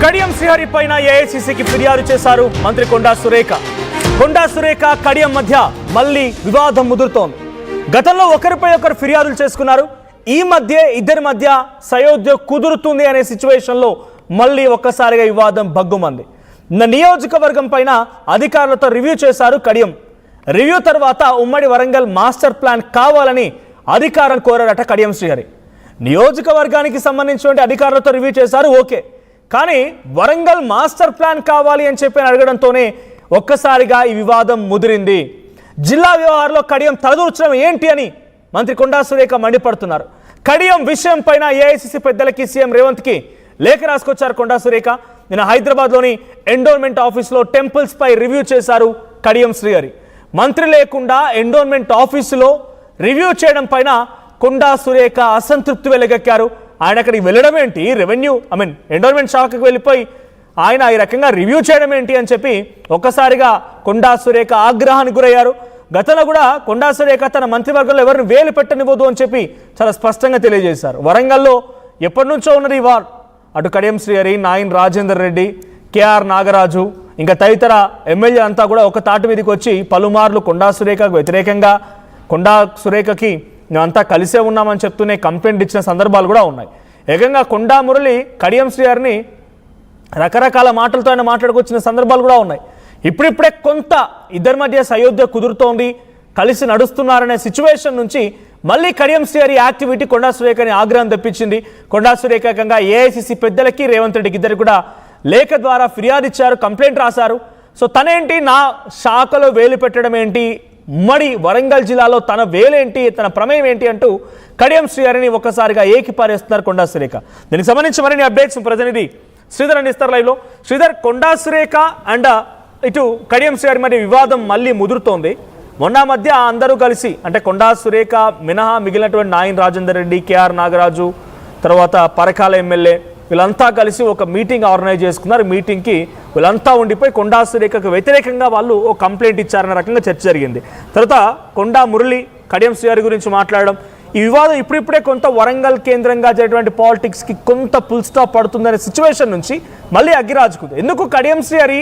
కడియం శ్రీహరి పైన ఏఐసీసీకి ఫిర్యాదు చేశారు మంత్రి కొండా సురేఖ. కొండా సురేఖ కడియం మధ్య మళ్ళీ వివాదం ముదురుతోంది. గతంలో ఒకరిపై ఒకరు ఫిర్యాదులు చేసుకున్నారు. ఈ మధ్య ఇద్దరి మధ్య సయోధ్య కుదురుతుంది అనే సిచ్యువేషన్లో మళ్ళీ ఒక్కసారిగా వివాదం భగ్గుమంది. నియోజకవర్గం పైన అధికారులతో రివ్యూ చేశారు కడియం. రివ్యూ తర్వాత ఉమ్మడి వరంగల్ మాస్టర్ ప్లాన్ కావాలని అధికారులు కోరారట కడియం శ్రీహరి. నియోజకవర్గానికి సంబంధించిన అధికారులతో రివ్యూ చేశారు, ఓకే. కానీ వరంగల్ మాస్టర్ ప్లాన్ కావాలి అని చెప్పి అడగడంతోనే ఒక్కసారిగా ఈ వివాదం ముదిరింది. జిల్లా వ్యవహారంలో కడియం తలదూర్చడం ఏంటి అని మంత్రి కొండా సురేఖ మండిపడుతున్నారు. కడియం విషయం పైన ఏఐసీసీ పెద్దలకి సీఎం రేవంత్కి లేఖ రాసుకొచ్చారు కొండా సురేఖ. నిన్న హైదరాబాద్లోని ఎండోన్మెంట్ ఆఫీసులో టెంపుల్స్ పై రివ్యూ చేశారు కడియం శ్రీహరి. మంత్రి లేకుండా ఎండోన్మెంట్ ఆఫీసులో రివ్యూ చేయడం పైన కొండా సురేఖ అసంతృప్తి వెలగక్కారు. ఆయన అక్కడికి వెళ్ళడం ఏంటి, ఎండోన్మెంట్ శాఖకు వెళ్ళిపోయి ఆయన ఈ రకంగా రివ్యూ చేయడం ఏంటి అని చెప్పి ఒక్కసారిగా కొండా సురేఖ ఆగ్రహానికి గురయ్యారు. గతంలో కూడా కొండా సురేఖ తన మంత్రివర్గంలో ఎవరిని వేలు పెట్టనివ్వదు అని చెప్పి చాలా స్పష్టంగా తెలియజేశారు. వరంగల్లో ఎప్పటి నుంచో ఉన్నది ఈ వార్. అటు కడియం శ్రీహరి, నాయన్ రాజేందర్ రెడ్డి, కేఆర్ నాగరాజు ఇంకా తదితర ఎమ్మెల్యే అంతా కూడా ఒక తాటి మీదకి వచ్చి పలుమార్లు కొండా సురేఖకు వ్యతిరేకంగా, కొండా సురేఖకి మేమంతా కలిసే ఉన్నామని చెప్తూనే కంప్లైంట్ ఇచ్చిన సందర్భాలు కూడా ఉన్నాయి. ఏకంగా కొండా మురళి కడియం శ్రీహరిని రకరకాల మాటలతో ఆయన మాట్లాడుకొచ్చిన సందర్భాలు కూడా ఉన్నాయి. ఇప్పుడిప్పుడే కొంత ఇద్దరి మధ్య సయోధ్య కుదురుతోంది, కలిసి నడుస్తున్నారనే సిచ్యువేషన్ నుంచి మళ్ళీ కడియం శ్రీహరి యాక్టివిటీ కొండా సురేఖని ఆగ్రహం తెప్పించింది. కొండా సురేఖ ఏకంగా ఏఐసీసీ పెద్దలకి రేవంత్ రెడ్డికి ఇద్దరు కూడా లేఖ ద్వారా ఫిర్యాదు ఇచ్చారు, కంప్లైంట్ రాశారు. సో తనేంటి నా శాఖలో వేలు పెట్టడం ఏంటి, ఉమ్మడి వరంగల్ జిల్లాలో తన వేలేంటి, తన ప్రమేయం ఏంటి అంటూ కడియం శ్రీహరిని ఒక్కసారిగా ఏకిపారేస్తున్నారు కొండా సురేఖ. దీనికి సంబంధించి మరిన్ని అప్డేట్స్ ప్రతినిధి శ్రీధర్ అందిస్తారు లైవ్లో. శ్రీధర్, కొండా సురేఖ అండ్ ఇటు కడియం శ్రీహరి మధ్య వివాదం మళ్ళీ ముదురుతోంది. మొన్న మధ్య అందరూ కలిసి అంటే కొండా సురేఖ మినహా మిగిలినటువంటి నాయన్ రాజేందర్ రెడ్డి, కేఆర్ నాగరాజు, తర్వాత పరకాల ఎమ్మెల్యే వీళ్ళంతా కలిసి ఒక మీటింగ్ ఆర్గనైజ్ చేసుకున్నారు. మీటింగ్కి వీళ్ళంతా ఉండిపోయి కొండా సురేఖకు వ్యతిరేకంగా వాళ్ళు ఓ కంప్లైంట్ ఇచ్చారనే రకంగా చర్చ జరిగింది. తర్వాత కొండా మురళి కడియం శ్రీహరి గురించి మాట్లాడడం, ఈ వివాదం ఇప్పుడిప్పుడే కొంత వరంగల్ కేంద్రంగా జరిగినటువంటి పాలిటిక్స్కి కొంత ఫుల్ స్టాప్ పడుతుందనే సిచ్యువేషన్ నుంచి మళ్ళీ అగ్గిరాజుకుంది. ఎందుకు కడియం శ్రీహరి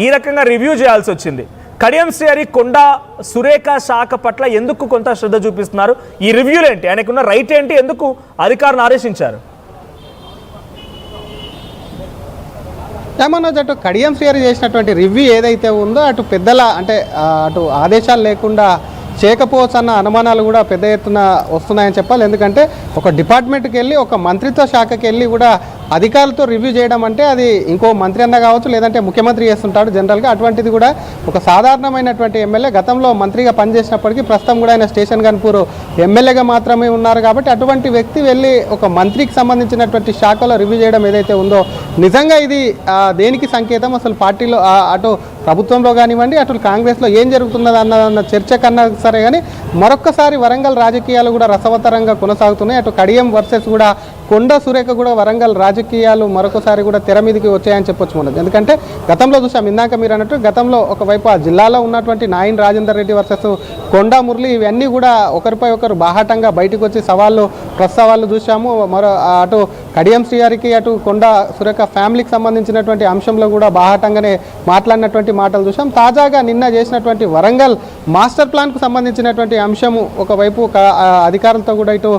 ఈ రకంగా రివ్యూ చేయాల్సి వచ్చింది? కడియం శ్రీహరి కొండా సురేఖ శాఖ పట్ల ఎందుకు కొంత శ్రద్ధ చూపిస్తున్నారు? ఈ రివ్యూలు ఏంటి, ఆయనకున్న రైట్ ఏంటి, ఎందుకు అధికారులను ఆదేశించారు? ఏమన్నా అటు కడియం శ్రీహరి చేసినటువంటి రివ్యూ ఏదైతే ఉందో అటు పెద్దల అంటే అటు ఆదేశాలు లేకుండా చేయకపోవచ్చు అన్న అనుమానాలు కూడా పెద్ద ఎత్తున వస్తున్నాయని చెప్పాలి. ఎందుకంటే ఒక డిపార్ట్మెంట్కి వెళ్ళి ఒక మంత్రిత్వ శాఖకి వెళ్ళి కూడా అధికారులతో రివ్యూ చేయడం అంటే అది ఇంకో మంత్రి అన్న కావచ్చు, లేదంటే ముఖ్యమంత్రి చేస్తుంటాడు జనరల్గా. అటువంటిది కూడా ఒక సాధారణమైనటువంటి ఎమ్మెల్యే, గతంలో మంత్రిగా పనిచేసినప్పటికీ ప్రస్తుతం కూడా ఆయన స్టేషన్ గన్పూర్ ఎమ్మెల్యేగా మాత్రమే ఉన్నారు. కాబట్టి అటువంటి వ్యక్తి వెళ్ళి ఒక మంత్రికి సంబంధించినటువంటి శాఖలో రివ్యూ చేయడం ఏదైతే ఉందో నిజంగా ఇది దేనికి సంకేతం? అసలు పార్టీలో అటు ప్రభుత్వంలో కానివ్వండి, అటు కాంగ్రెస్లో ఏం జరుగుతున్నది అన్న చర్చ కన్నా సరే కానీ మరొక్కసారి వరంగల్ రాజకీయాలు కూడా రసవత్తరంగా కొనసాగుతున్నాయి. అటు కడియం వర్సెస్ కూడా కొండా సురేఖ కూడా వరంగల్ రాజకీయాలు మరొకసారి కూడా తెర మీదకి వచ్చాయని చెప్పొచ్చు మనది. ఎందుకంటే గతంలో చూసాం, ఇందాక మీరు అన్నట్టు గతంలో ఒకవైపు ఆ జిల్లాలో ఉన్నటువంటి నాయన్ రాజేందర్ రెడ్డి వర్సెస్ కొండా మురళి ఇవన్నీ కూడా ఒకరిపై ఒకరు బాహాటంగా బయటకు వచ్చి ప్రస్తావాళ్ళు చూసాము. అటు కడియం శ్రీహరికి అటు కొండా సురేఖ ఫ్యామిలీకి సంబంధించినటువంటి అంశంలో కూడా బాహాటంగానే మాట్లాడినటువంటి మాటలు చూసాం. తాజాగా నిన్న చేసినటువంటి వరంగల్ మాస్టర్ ప్లాన్కు సంబంధించినటువంటి అంశము ఒకవైపు అధికారులతో కూడా ఇటు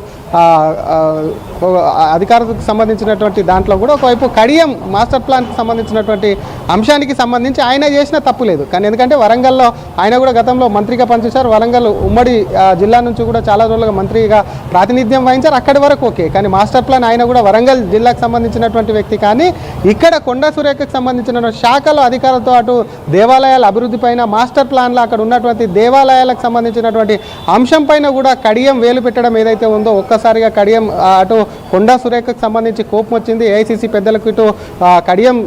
అధికారులకు సంబంధించినటువంటి దాంట్లో కూడా ఒకవైపు కడియం మాస్టర్ ప్లాన్కి సంబంధించినటువంటి అంశానికి సంబంధించి ఆయన చేసిన తప్పు లేదు. కానీ ఎందుకంటే వరంగల్లో ఆయన కూడా గతంలో మంత్రిగా పనిచేశారు. వరంగల్ ఉమ్మడి జిల్లా నుంచి కూడా చాలా రోజులుగా మంత్రిగా ప్రాతినిధ్యం వహించారు. అక్కడి వరకు ఓకే. కానీ మాస్టర్ ప్లాన్ ఆయన కూడా వరంగల్ జిల్లాకు సంబంధించినటువంటి వ్యక్తి. కానీ ఇక్కడ కొండా సురేఖకు సంబంధించిన శాఖలో అధికారులతో అటు దేవాలయాల అభివృద్ధి పైన మాస్టర్ ప్లాన్లో అక్కడ ఉన్నటువంటి దేవాలయాలకు సంబంధించినటువంటి అంశం పైన కూడా కడియం వేలు పెట్టడం ఏదైతే ఉందో ఒక్కసారిగా కడియం అటు కొండా సురేఖకు సంబంధించి కోపం వచ్చింది. ఏఐసీసీ పెద్దలకు ఇటు కడియం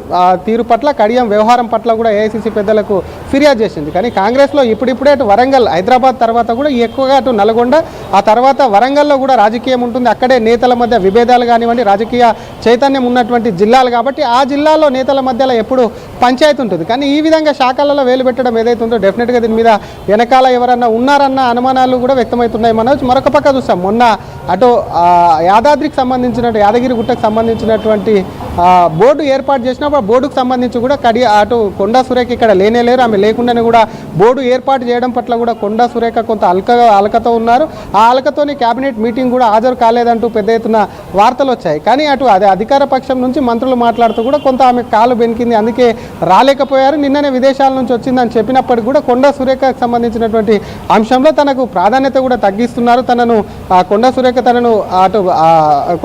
తీరు పట్ల, కడియం వ్యవహారం పట్ల కూడా ఏఐసీసీ పెద్దలకు ఫిర్యాదు చేసింది. కానీ కాంగ్రెస్లో ఇప్పుడిప్పుడే అటు వరంగల్, హైదరాబాద్ తర్వాత కూడా ఎక్కువగా అటు నల్గొండ, ఆ తర్వాత వరంగల్లో కూడా రాజకీయం ఉంటుంది. అక్కడే నేతల మధ్య విభేదాలు కానివ్వండి, రాజకీయ చైతన్యం ఉన్నటువంటి జిల్లాలు కాబట్టి ఆ జిల్లాలో నేతల మధ్యలో ఎప్పుడు పంచాయతీ ఉంటుంది. కానీ ఈ విధంగా శాఖలలో వేలు పెట్టడం ఏదైతే ఉందో డెఫినెట్గా దీని మీద వెనకాల ఎవరన్నా ఉన్నారన్న అనుమానాలు కూడా వ్యక్తమవుతున్నాయి. మరొక పక్క చూస్తాం, మొన్న అటు యాదాద్రికి సంబంధించిన యాదగిరి గుట్టకు సంబంధించినటువంటి బోర్డు ఏర్పాటు చేసినప్పుడు ఆ బోర్డుకు సంబంధించి కూడా అటు కొండా సురేఖ ఇక్కడ లేరు, ఆమె లేకుండానే కూడా బోర్డు ఏర్పాటు చేయడం పట్ల కూడా కొండా సురేఖ కొంత అలకతో ఉన్నారు. ఆ అలకతోని కేబినెట్ మీటింగ్ కూడా హాజరు కాలేదంటూ పెద్ద ఎత్తున వార్తలు వచ్చాయి. కానీ అటు అదే అధికార పక్షం నుంచి మంత్రులు మాట్లాడుతూ కూడా కొంత ఆమె కాలు బెనికింది, అందుకే రాలేకపోయారు. నిన్ననే విదేశాల నుంచి వచ్చిందని చెప్పినప్పటికీ కూడా కొండా సురేఖకు సంబంధించినటువంటి అంశంలో తనకు ప్రాధాన్యత కూడా తగ్గిస్తున్నారు. కొండా సురేఖ తనను అటు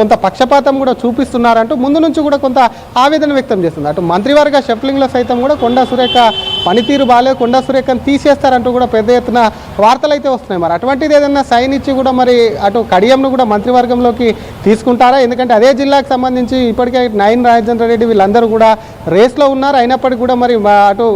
కొంత పక్షపాతం కూడా చూపిస్తున్నారంటూ ముందు నుంచి కూడా కొంత ఆవేదన వ్యక్తం చేస్తుంది. అటు మంత్రివర్గ షఫ్లింగ్లో సైతం కూడా కొండా సురేఖ పనితీరు బాగాలేదు, కొండా సురేఖను తీసేస్తారంటూ కూడా పెద్ద ఎత్తున వార్తలు అయితే వస్తున్నాయి. మరి అటువంటిది ఏదైనా సైన్ ఇచ్చి కూడా మరి అటు కడియంను కూడా మంత్రివర్గంలోకి తీసుకుంటారా? ఎందుకంటే అదే జిల్లాకు సంబంధించి ఇప్పటికే 9 రాజేంద్ర రెడ్డి వీళ్ళందరూ కూడా రేస్లో ఉన్నారు. అయినప్పటికీ కూడా మరి అటు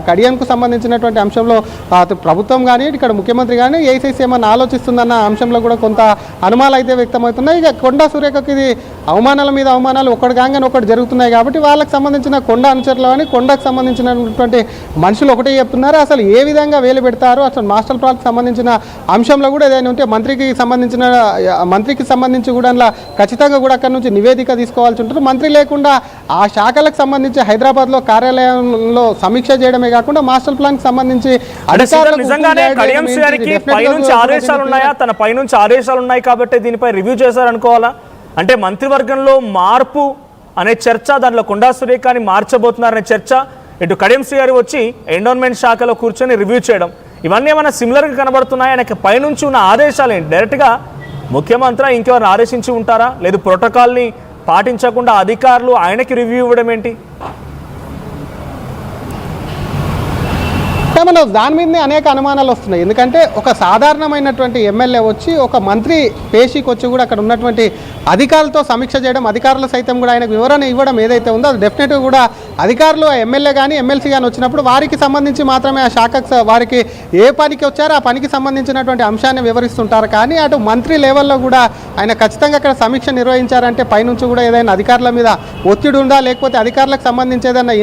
కడియంకు సంబంధించినటువంటి అంశంలో అటు ప్రభుత్వం కానీ ఇక్కడ ముఖ్యమంత్రి కానీ ఏఐసీసీ ఏమన్నా ఆలోచిస్తుందన్న అంశంలో కూడా కొంత అనుమానాలు అయితే వ్యక్తమవుతున్నాయి. ఇక కొండా సురేఖకు ఇది అవమానాల మీద అవమానాలు ఒకటి కాగానే ఒకటి జరుగుతున్నాయి కాబట్టి వాళ్ళకి సంబంధించిన కొండా అనుచరులు అని కొండకు సంబంధించినటువంటి మనుషులు ఒకటే చెప్తున్నారు. అసలు ఏ విధంగా వేలు పెడతారు, అసలు మాస్టర్ ప్లాన్కి సంబంధించిన అంశంలో కూడా ఏదైనా ఉంటే మంత్రికి సంబంధించి కూడా అలా ఖచ్చితంగా కూడా అక్కడ నుంచి నివేదిక తీసుకోవాల్సి ఉంటుంది. మంత్రి లేకుండా ఆ శాఖలకు సంబంధించి హైదరాబాద్లో కార్యాలయంలో సమీక్ష చేయడమే కాకుండా మాస్టర్ ప్లాన్కి సంబంధించి తన పైనుంచి ఆదేశాలు ఉన్నాయి కాబట్టి దీనిపై రివ్యూ చేశారనుకోవాలా? అంటే మంత్రివర్గంలో మార్పు అనే చర్చ, దాంట్లో కొండా సురేఖని మార్చబోతున్నారనే చర్చ, ఇటు కడియం శ్రీ గారు వచ్చి ఎండోన్మెంట్ శాఖలో కూర్చొని రివ్యూ చేయడం, ఇవన్నీ ఏమైనా సిమిలర్గా కనబడుతున్నాయి? ఆయనకి పైనుంచి ఉన్న ఆదేశాలు ఏంటి? డైరెక్ట్గా ముఖ్యమంత్రి ఇంకెవరిని ఆదేశించి ఉంటారా? లేదు ప్రోటోకాల్ని పాటించకుండా అధికారులు ఆయనకి రివ్యూ ఇవ్వడం ఏంటి? మనం దాని మీదనే అనేక అనుమానాలు వస్తున్నాయి. ఎందుకంటే ఒక సాధారణమైనటువంటి ఎమ్మెల్యే వచ్చి ఒక మంత్రి పేషీకి వచ్చి కూడా అక్కడ ఉన్నటువంటి అధికారులతో సమీక్ష చేయడం, అధికారులు సైతం కూడా ఆయనకు వివరణ ఇవ్వడం ఏదైతే ఉందో అది డెఫినెట్గా కూడా అధికారులు ఎమ్మెల్యే కానీ ఎమ్మెల్సీ కానీ వచ్చినప్పుడు వారికి సంబంధించి మాత్రమే ఆ శాఖకు వారికి ఏ పనికి వచ్చారో ఆ పనికి సంబంధించినటువంటి అంశాన్ని వివరిస్తుంటారు. కానీ అటు మంత్రి లెవెల్లో కూడా ఆయన ఖచ్చితంగా అక్కడ సమీక్ష నిర్వహించారంటే పైనుంచి కూడా ఏదైనా అధికారుల మీద ఒత్తిడి ఉందా, లేకపోతే అధికారులకు సంబంధించి ఏదైనా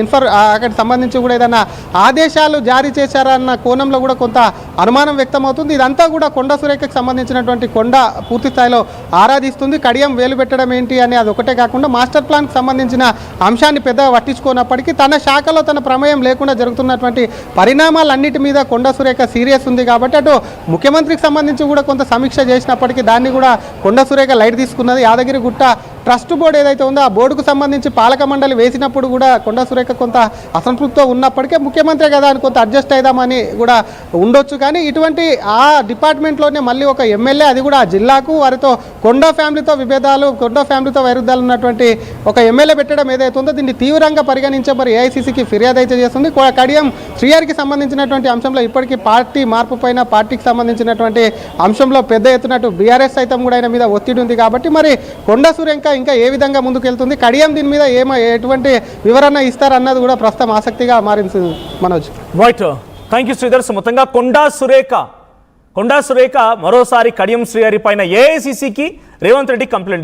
అక్కడ సంబంధించి కూడా ఏదైనా ఆదేశాలు జారీ చేశారన్న కోణంలో కూడా కొంత అనుమానం వ్యక్తమవుతుంది. ఇదంతా కూడా కొండా సురేఖకు సంబంధించినటువంటి కొండ పూర్తి స్థాయిలో ఆరాధిస్తుంది. కడియం వేలు పెట్టడం ఏంటి అని అది ఒకటే కాకుండా మాస్టర్ ప్లాన్కి సంబంధించిన అంశాన్ని పెద్దగా పట్టించుకున్నప్పటికీ తన శాఖలో తన ప్రమేయం లేకుండా జరుగుతున్నటువంటి పరిణామాలన్నిటి మీద కొండా సురేఖ సీరియస్ ఉంది. కాబట్టి అటు ముఖ్యమంత్రికి సంబంధించి కూడా కొంత సమీక్ష చేసినప్పటికీ దాన్ని కూడా కొండా సురేఖ లైట్ తీసుకున్నది. యాదగిరిగుట్ట ట్రస్ట్ బోర్డు ఏదైతే ఉందో ఆ బోర్డుకు సంబంధించి పాలక మండలి వేసినప్పుడు కూడా కొండా సురేఖ కొంత అసంతృప్తితో ఉన్నప్పటికే ముఖ్యమంత్రి కదా అని కొంత అడ్జస్ట్ అయిదామని కూడా ఉండొచ్చు. కానీ ఇటువంటి ఆ డిపార్ట్మెంట్లోనే మళ్ళీ ఒక ఎమ్మెల్యే, అది కూడా ఆ జిల్లాకు వారితో కొండా ఫ్యామిలీతో విభేదాలు, కొండా ఫ్యామిలీతో వైరుధ్యాలు ఉన్నటువంటి ఒక ఎమ్మెల్యే పెట్టడం ఏదైతే ఉందో దీన్ని తీవ్రంగా పరిగణించే మరి ఏఐసీసీకి ఫిర్యాదు అయితే చేస్తుంది. కడియం శ్రీగారికి సంబంధించినటువంటి అంశంలో ఇప్పటికీ పార్టీ మార్పు పైన పార్టీకి సంబంధించినటువంటి అంశంలో పెద్ద ఎత్తున బీఆర్ఎస్ సైతం కూడా ఆయన మీద ఒత్తిడి ఉంది. కాబట్టి మరి కొండా సురేఖ ఇంకా ఏ విధంగా ముందుకెళ్తుంది, కడియం దీని మీద ఎటువంటి వివరణ ఇస్తారన్నది కూడా ప్రస్తుతం ఆసక్తిగా మారింది. Manoj right, thank you Sridhar. మొత్తంగా కొండా సురేఖ మరోసారి కడియం శ్రీగారి పైన ఏఐసీసీకి రేవంత్ రెడ్డి కంప్లైంట్ ఇచ్చారు.